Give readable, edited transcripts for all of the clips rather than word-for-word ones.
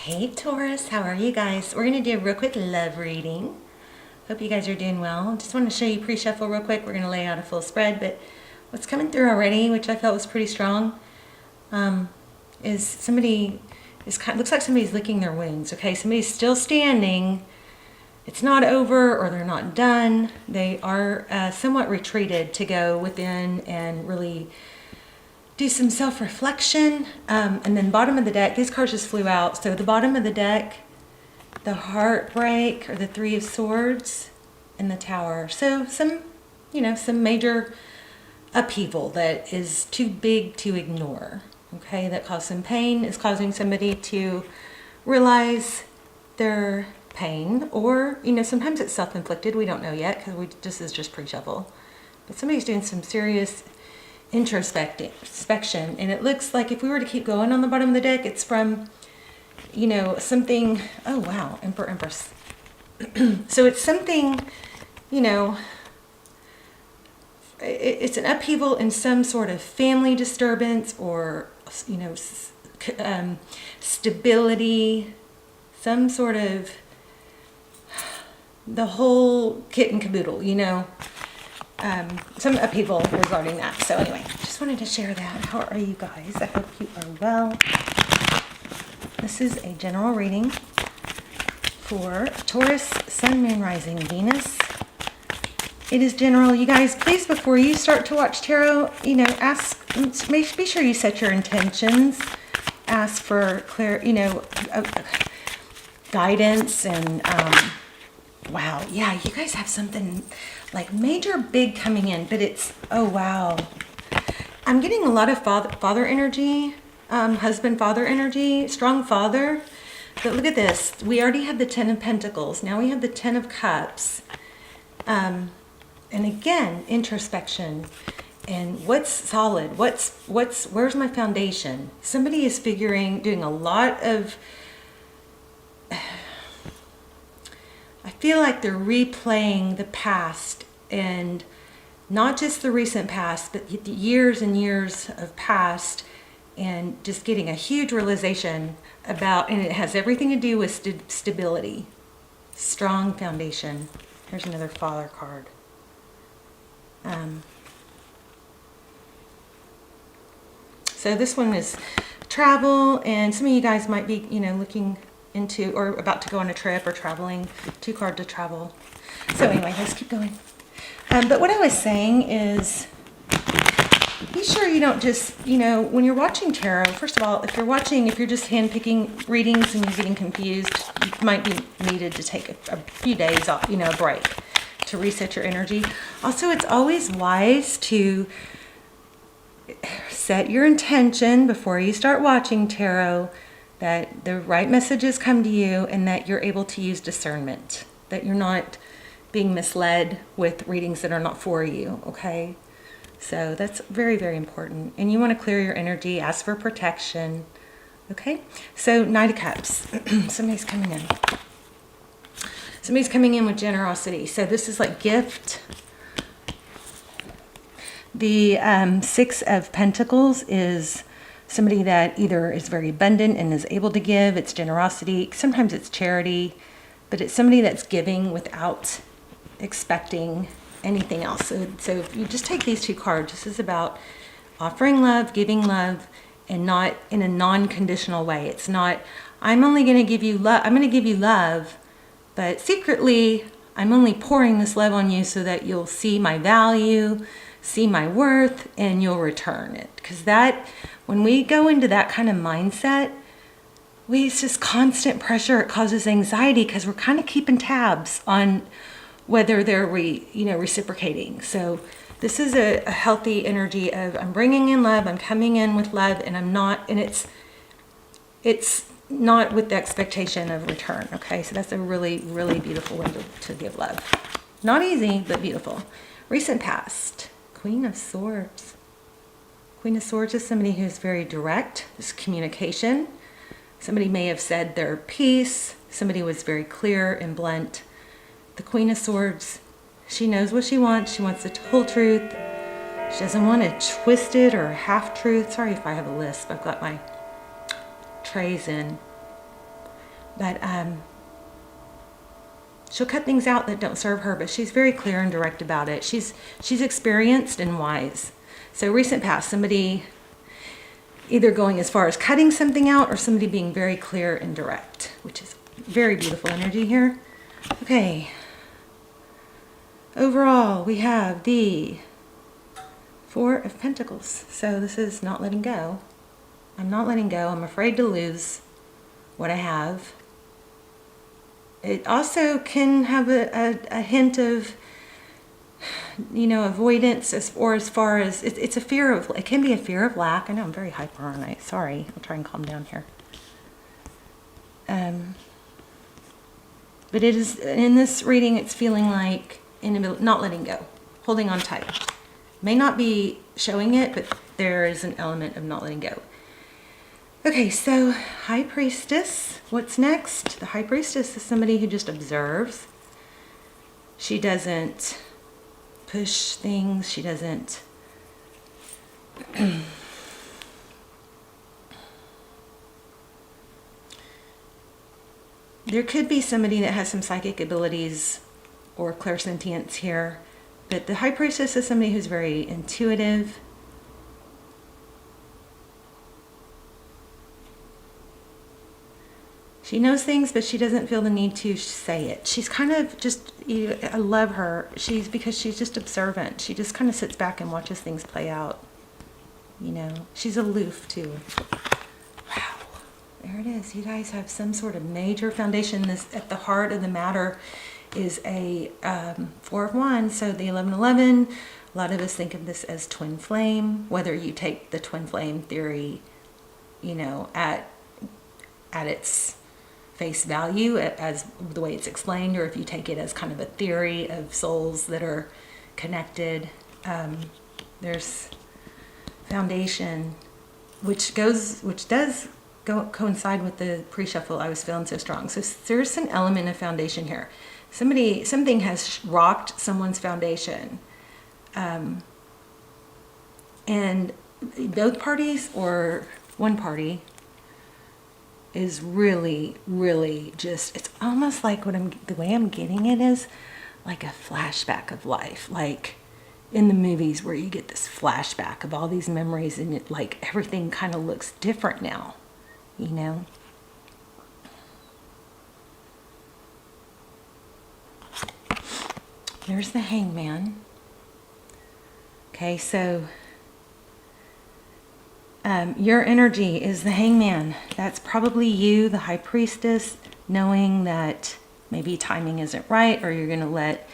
Hey Taurus, how are you guys? We're going to do a real quick love reading. Hope you guys are doing well. Just want to show you pre-shuffle real quick. We're going to lay out a full spread, but what's coming through already, which I felt was pretty strong, is somebody looks like somebody's licking their wounds. Okay, somebody's still standing. It's not over, or they're not done. They are somewhat retreated to go within and really do some self-reflection. And then bottom of the deck, these cards just flew out. So the bottom of the deck, the heartbreak, or the Three of Swords, and the Tower. So some major upheaval that is too big to ignore. Okay, that caused some pain, is causing somebody to realize their pain, or sometimes it's self-inflicted. We don't know yet because this is just pre-shuffle. But somebody's doing some serious introspection, and it looks like if we were to keep going on the bottom of the deck, it's from something. Oh wow, Empress. So it's something, it's an upheaval in some sort of family disturbance, or stability, some sort of the whole kit and caboodle, some upheaval regarding that. So anyway, just wanted to share that. How are you guys? I hope you are well. This is a general reading for Taurus, Sun, Moon, Rising, Venus. It is general. You guys, please, before you start to watch tarot, be sure you set your intentions. Ask for guidance, and wow, yeah, you guys have something like major big coming in, but it's, oh wow. I'm getting a lot of father energy, husband, father energy, strong father. But look at this. We already have the Ten of Pentacles. Now we have the Ten of Cups. And again, introspection. And what's solid? Where's my foundation? Somebody is doing a lot of, I feel like they're replaying the past, and not just the recent past, but the years and years of past, and just getting a huge realization about, and it has everything to do with stability, strong foundation. Here's another father card. So this one is travel, and some of you guys might be, looking into or about to go on a trip or traveling. 2 cards to travel. So anyway, let's keep going. But what I was saying is, be sure you don't just, when you're watching tarot, first of all, if you're just handpicking readings and you're getting confused, you might be needed to take a few days off, a break to reset your energy. Also, it's always wise to set your intention before you start watching tarot, that the right messages come to you, and that you're able to use discernment, that you're not being misled with readings that are not for you, okay? So that's very, very important. And you want to clear your energy, ask for protection, okay? So Knight of Cups, somebody's coming in. Somebody's coming in with generosity. So this is like gift. The 6 of Pentacles is somebody that either is very abundant and is able to give. It's generosity. Sometimes it's charity, but it's somebody that's giving without expecting anything else. So if you just take these 2 cards, this is about offering love, giving love, and not in a non-conditional way. It's not, I'm only going to give you love. I'm going to give you love, but secretly, I'm only pouring this love on you so that you'll see my value, see my worth, and you'll return it. Because when we go into that kind of mindset, it's just constant pressure. It causes anxiety because we're kind of keeping tabs on whether they're reciprocating. So this is a healthy energy of, I'm bringing in love, I'm coming in with love, and it's not with the expectation of return. Okay, so that's a really, really beautiful way to give love. Not easy, but beautiful. Recent past, Queen of Swords. Queen of Swords is somebody who's very direct. This communication. Somebody may have said their piece. Somebody was very clear and blunt. The Queen of Swords, she knows what she wants. She wants the whole truth. She doesn't want a twisted or half truth. Sorry if I have a lisp. I've got my trays in. But she'll cut things out that don't serve her, but she's very clear and direct about it. She's experienced and wise. So recent past, somebody either going as far as cutting something out or somebody being very clear and direct, which is very beautiful energy here. Okay. Overall, we have the Four of Pentacles. So this is not letting go. I'm not letting go. I'm afraid to lose what I have. It also can have a hint of, you know, avoidance as far as it's a fear of, it can be a fear of lack. I know I'm very hyper, aren't I? Sorry, I'll try and calm down here. But it is, in this reading, it's feeling like not letting go, holding on tight. May not be showing it, but there is an element of not letting go. Okay, so High Priestess, what's next? The High Priestess is somebody who just observes. She doesn't push things. She doesn't... There could be somebody that has some psychic abilities or clairsentience here, but the High Priestess is somebody who's very intuitive. She knows things, but she doesn't feel the need to say it. She's kind of just, I love her. Because she's just observant. She just kind of sits back and watches things play out. You know, she's aloof too. Wow, there it is. You guys have some sort of major foundation. This, at the heart of the matter, is a Four of Wands. So the 1111, a lot of us think of this as twin flame. Whether you take the twin flame theory, you know, at its face value as the way it's explained, or if you take it as kind of a theory of souls that are connected. There's foundation, which does coincide with the pre-shuffle. I was feeling so strong. So there's an element of foundation here. Something has rocked someone's foundation. And both parties or one party is really, really just, it's almost like the way I'm getting it is like a flashback of life. Like in the movies where you get this flashback of all these memories and it, like everything kind of looks different now, you know? There's the Hangman. Okay, so your energy is the Hangman. That's probably you, the High Priestess, knowing that maybe timing isn't right, or you're going to let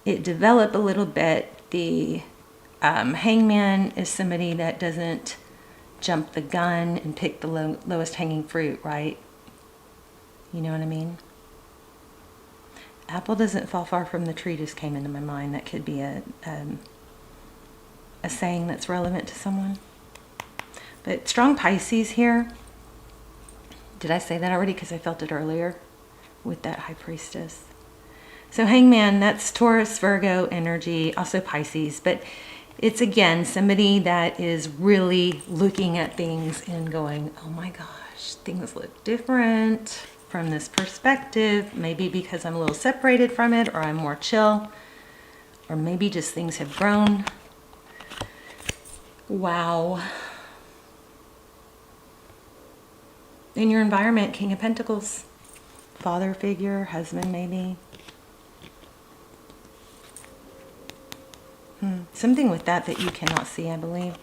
it develop a little bit. The Hangman is somebody that doesn't jump the gun and pick the lowest hanging fruit, right? You know what I mean? Apple doesn't fall far from the tree just came into my mind. That could be a saying that's relevant to someone. But strong Pisces here. Did I say that already? Because I felt it earlier with that High Priestess. So Hangman, that's Taurus, Virgo energy, also Pisces. But it's, again, somebody that is really looking at things and going, oh my gosh, things look different from this perspective. Maybe because I'm a little separated from it, or I'm more chill. Or maybe just things have grown. Wow. In your environment, King of Pentacles, father figure, husband maybe. Something with that you cannot see, I believe.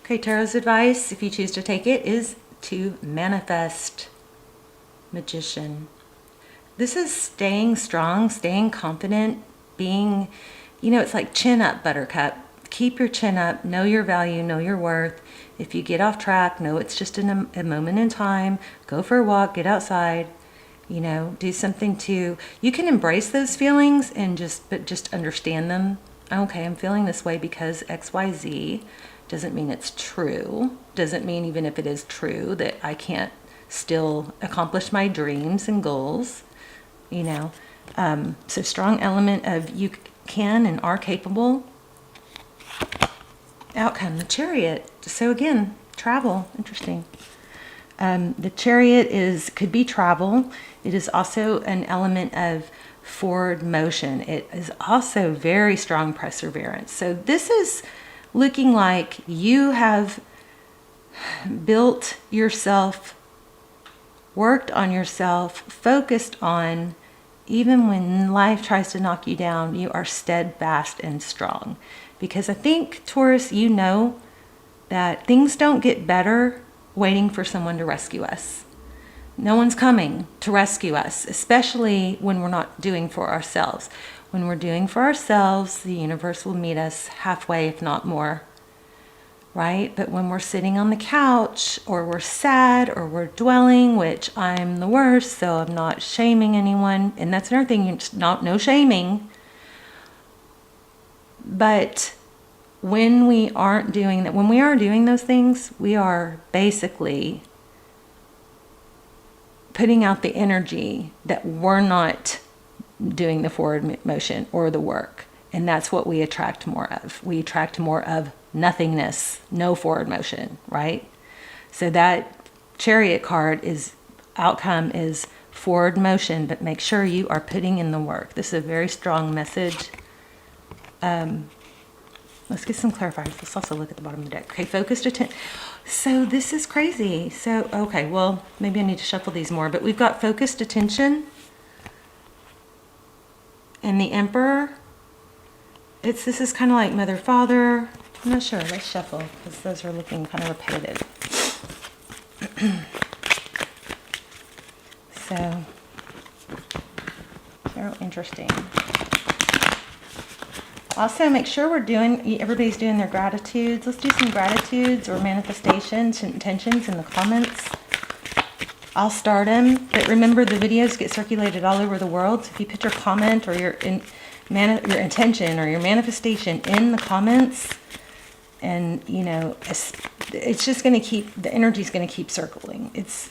Okay, Tarot's advice, if you choose to take it, is to manifest. Magician. This is staying strong, staying confident, being, you know, it's like chin up, buttercup. Keep your chin up, know your value, know your worth. If you get off track, know it's just a moment in time. Go for a walk, get outside, you know, do something you can embrace those feelings and just understand them. Okay, I'm feeling this way because XYZ. Doesn't mean it's true. Doesn't mean even if it is true that I can't still accomplish my dreams and goals, you know. So strong element of you can and are capable. Outcome, the Chariot. So again, travel, interesting. The Chariot could be travel. It is also an element of forward motion. It is also very strong perseverance. So this is looking like you have built yourself, worked on yourself, focused on, even when life tries to knock you down, you are steadfast and strong. Because I think, Taurus, you know that things don't get better waiting for someone to rescue us. No one's coming to rescue us, especially when we're not doing for ourselves. When we're doing for ourselves, the universe will meet us halfway, if not more. Right? But when we're sitting on the couch, or we're sad, or we're dwelling, which I'm the worst, so I'm not shaming anyone. And that's another thing, it's no shaming. But when we aren't doing that, when we are doing those things, we are basically putting out the energy that we're not doing the forward motion or the work. And that's what we attract more of. We attract more of nothingness, no forward motion, right? So that Chariot card outcome is forward motion, but make sure you are putting in the work. This is a very strong message. Let's get some clarifiers. Let's also look at the bottom of the deck. Okay, focused attention. So this is crazy. So, okay, well, maybe I need to shuffle these more, but we've got focused attention and the Emperor. This is kind of like Mother, Father. I'm not sure. Let's shuffle because those are looking kind of repetitive. So, very interesting. Also, make sure everybody's doing their gratitudes. Let's do some gratitudes or manifestations and intentions in the comments. I'll start them, but remember the videos get circulated all over the world. So if you put your comment or your intention or your manifestation in the comments, and it's just going to keep, the energy's going to keep circling. It's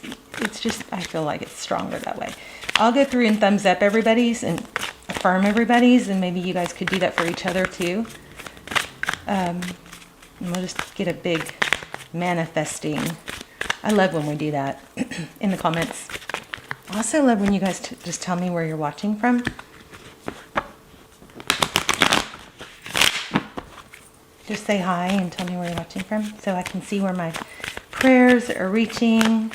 just, I feel like it's stronger that way. I'll go through and thumbs up everybody's and affirm everybody's, and maybe you guys could do that for each other too. And we'll just get a big manifesting. I love when we do that in the comments. I also love when you guys just tell me where you're watching from. Just say hi and tell me where you're watching from so I can see where my prayers are reaching.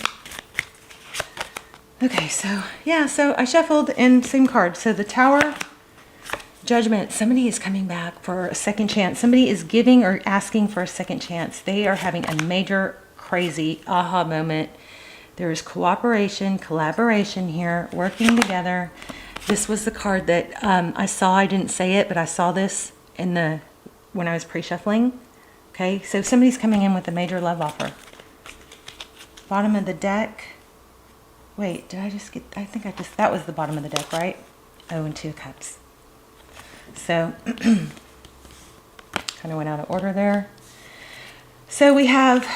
Okay, so yeah, so I shuffled in same card. So the Tower, Judgment, somebody is coming back for a second chance. Somebody is giving or asking for a second chance. They are having a major, crazy aha moment. There is cooperation, collaboration here, working together. This was the card that I saw. I didn't say it, but I saw this when I was pre-shuffling. Okay, so somebody's coming in with a major love offer. Bottom of the deck. Wait, did I just get, that was the bottom of the deck, right? Oh, and 2 cups. So, kind of went out of order there. So we have,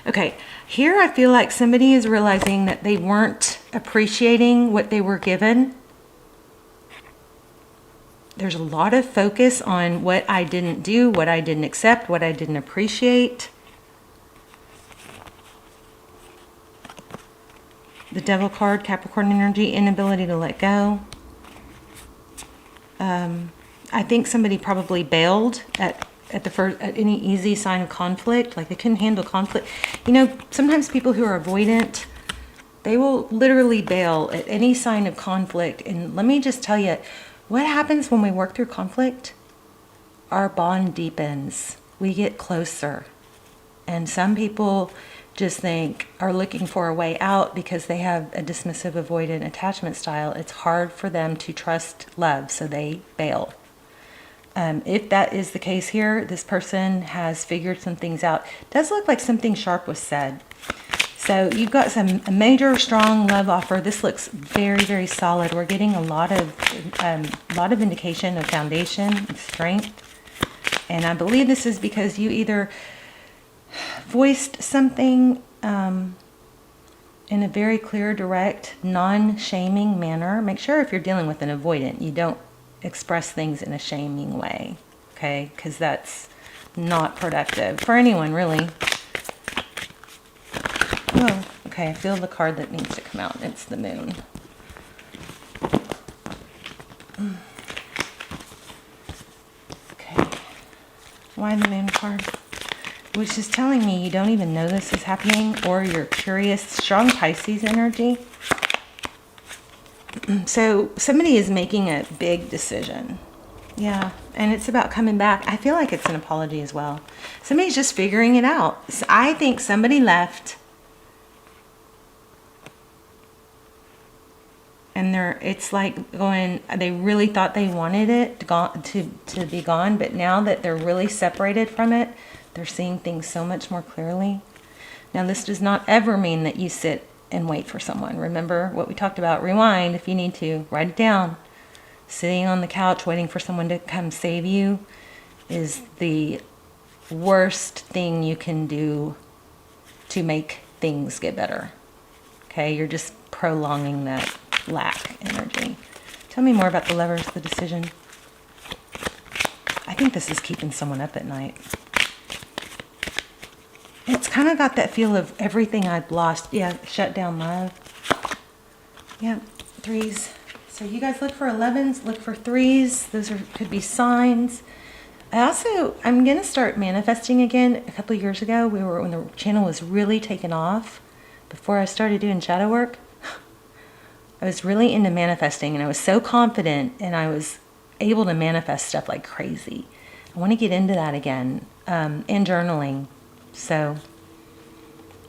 okay, here I feel like somebody is realizing that they weren't appreciating what they were given. There's a lot of focus on what I didn't do, what I didn't accept, what I didn't appreciate. The Devil card, Capricorn energy, inability to let go. I think somebody probably bailed at any easy sign of conflict, like they couldn't handle conflict. Sometimes people who are avoidant, they will literally bail at any sign of conflict. And let me just tell you, what happens when we work through conflict? Our bond deepens. We get closer. And some people just are looking for a way out because they have a dismissive, avoidant attachment style. It's hard for them to trust love, so they bail. If that is the case here, this person has figured some things out. It does look like something sharp was said. So you've got a major, strong love offer. This looks very, very solid. We're getting a lot of indication of foundation and strength. And I believe this is because you either voiced something in a very clear, direct, non-shaming manner. Make sure if you're dealing with an avoidant, you don't express things in a shaming way, okay? Because that's not productive for anyone, really. Oh, okay, I feel the card that needs to come out, and it's the moon. Okay, why the moon card? Which is telling me you don't even know this is happening, or you're curious. Strong Pisces energy. So somebody is making a big decision. Yeah, and it's about coming back. I feel like it's an apology as well. Somebody's just figuring it out. I think somebody left, and it's like going, they really thought they wanted it to be gone, but now that they're really separated from it, they're seeing things so much more clearly. Now, this does not ever mean that you sit and wait for someone. Remember what we talked about. Rewind if you need to. Write it down. Sitting on the couch waiting for someone to come save you is the worst thing you can do to make things get better. Okay, you're just prolonging that lack energy. Tell me more about the Lovers, the decision. I think this is keeping someone up at night. It's kind of got that feel of everything I've lost. Yeah, shut down love. Yeah, threes. So you guys look for 11s, look for threes. Those could be signs. I'm going to start manifesting again. A couple of years ago, when the channel was really taken off, before I started doing shadow work, I was really into manifesting, and I was so confident, and I was able to manifest stuff like crazy. I want to get into that again, and journaling. So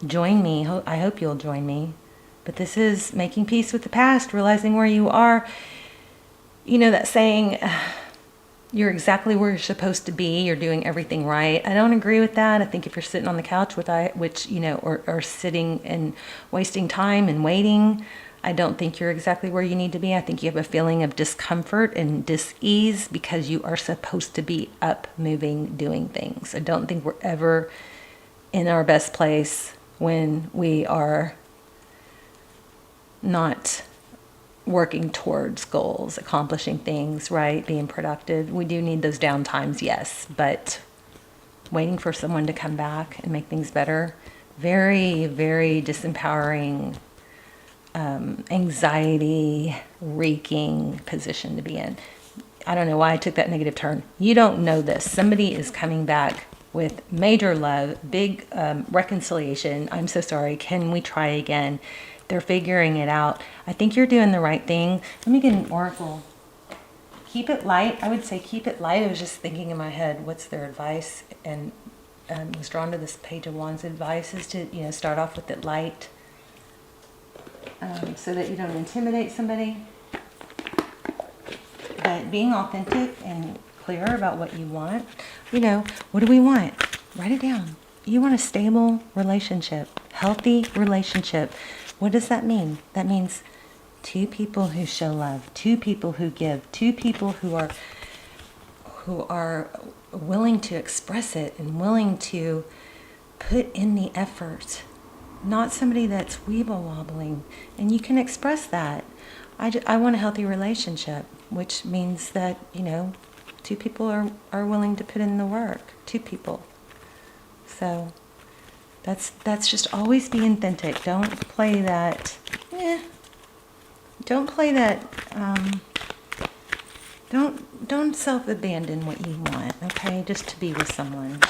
join me. I hope you'll join me. But this is making peace with the past, realizing where you are. You know that saying, you're exactly where you're supposed to be, you're doing everything right. I don't agree with that. I think if you're sitting on the couch or sitting and wasting time and waiting, I don't think you're exactly where you need to be. I think you have a feeling of discomfort and dis-ease because you are supposed to be up, moving, doing things. I don't think we're ever in our best place when we are not working towards goals, accomplishing things, right? Being productive. We do need those down times, yes, but waiting for someone to come back and make things better, very, very disempowering, anxiety wreaking position to be in. I don't know why I took that negative turn. You don't know this. Somebody is coming back with major love, big reconciliation. I'm so sorry. Can we try again? They're figuring it out. I think you're doing the right thing. Let me get an oracle. Keep it light. I would say keep it light. I was just thinking in my head, what's their advice? And was drawn to this Page of Wands. Advice is to, start off with it light, so that you don't intimidate somebody. But being authentic and clear about what you want. What do we want? Write it down. You want a stable relationship, healthy relationship. What does that mean? That means two people who show love, two people who give, two people who are willing to express it and willing to put in the effort. Not somebody that's weeble wobbling. And you can express that. I want a healthy relationship, which means that, two people are willing to put in the work. Two people. So that's just always be authentic. Don't play that. Don't play that. Don't self-abandon what you want. Okay, just to be with someone.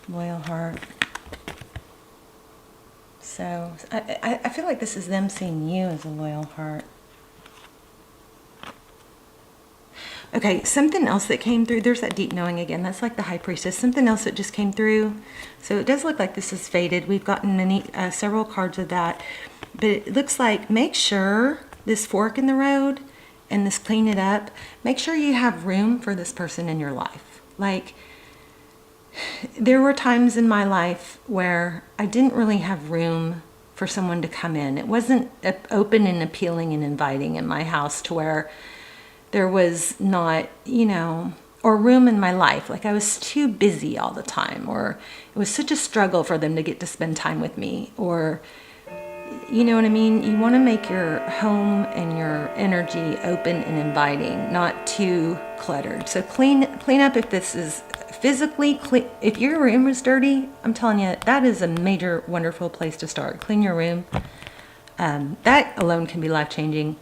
Loyal heart. So I feel like this is them seeing you as a loyal heart. Okay, something else that came through. There's that deep knowing again. That's like the High Priestess. Something else that just came through. So it does look like this is faded. We've gotten several cards of that. But it looks like, make sure this fork in the road and this clean it up. Make sure you have room for this person in your life. Like, there were times in my life where I didn't really have room for someone to come in. It wasn't open and appealing and inviting in my house to where there was not, or room in my life. Like I was too busy all the time, or it was such a struggle for them to get to spend time with me, or, you know what I mean? You want to make your home and your energy open and inviting, not too cluttered. So clean up if this is physically clean. If your room is dirty, I'm telling you, that is a major, wonderful place to start. Clean your room. That alone can be life-changing.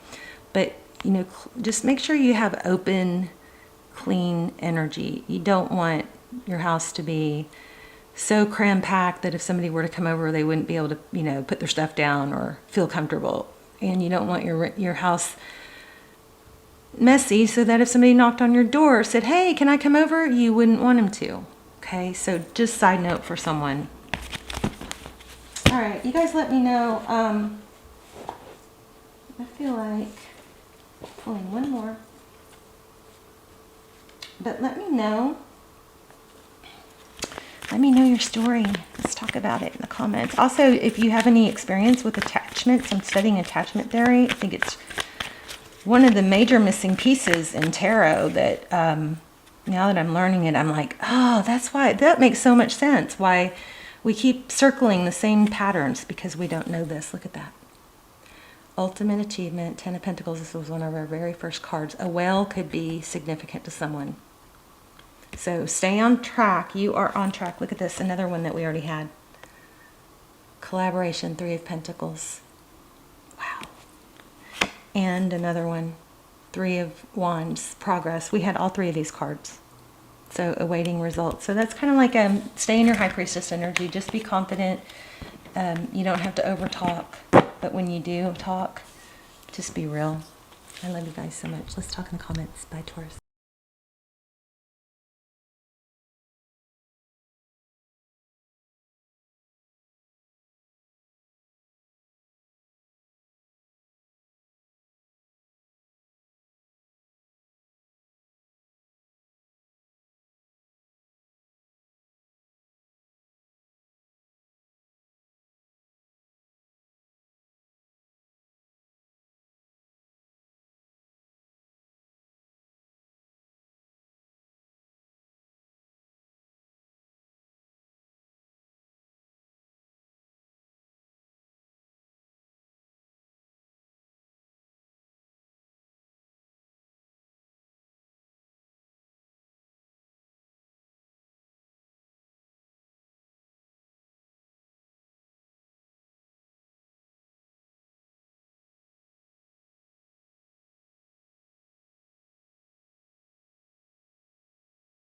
But, you know, just make sure you have open, clean energy. You don't want your house to be so cram-packed that if somebody were to come over, they wouldn't be able to, you know, put their stuff down or feel comfortable. And you don't want your house messy so that if somebody knocked on your door or said, hey, can I come over? You wouldn't want them to. Okay, so just side note for someone. All right, you guys let me know. I feel like pulling one more. But let me know. Let me know your story. Let's talk about it in the comments. Also, if you have any experience with attachments, I'm studying attachment theory. I think it's one of the major missing pieces in tarot that now that I'm learning it, I'm like, oh, that's why, that makes so much sense. Why we keep circling the same patterns, because we don't know this. Look at that. Ultimate achievement, 10 of Pentacles. This was one of our very first cards. A whale could be significant to someone. So stay on track. You are on track. Look at this. Another one that we already had. Collaboration, 3 of Pentacles. Wow. And another one. 3 of Wands. Progress. We had all 3 of these cards. So awaiting results. So that's kind of like stay in your High Priestess energy. Just be confident. You don't have to over talk. But when you do talk, just be real. I love you guys so much. Let's talk in the comments. Bye, Taurus.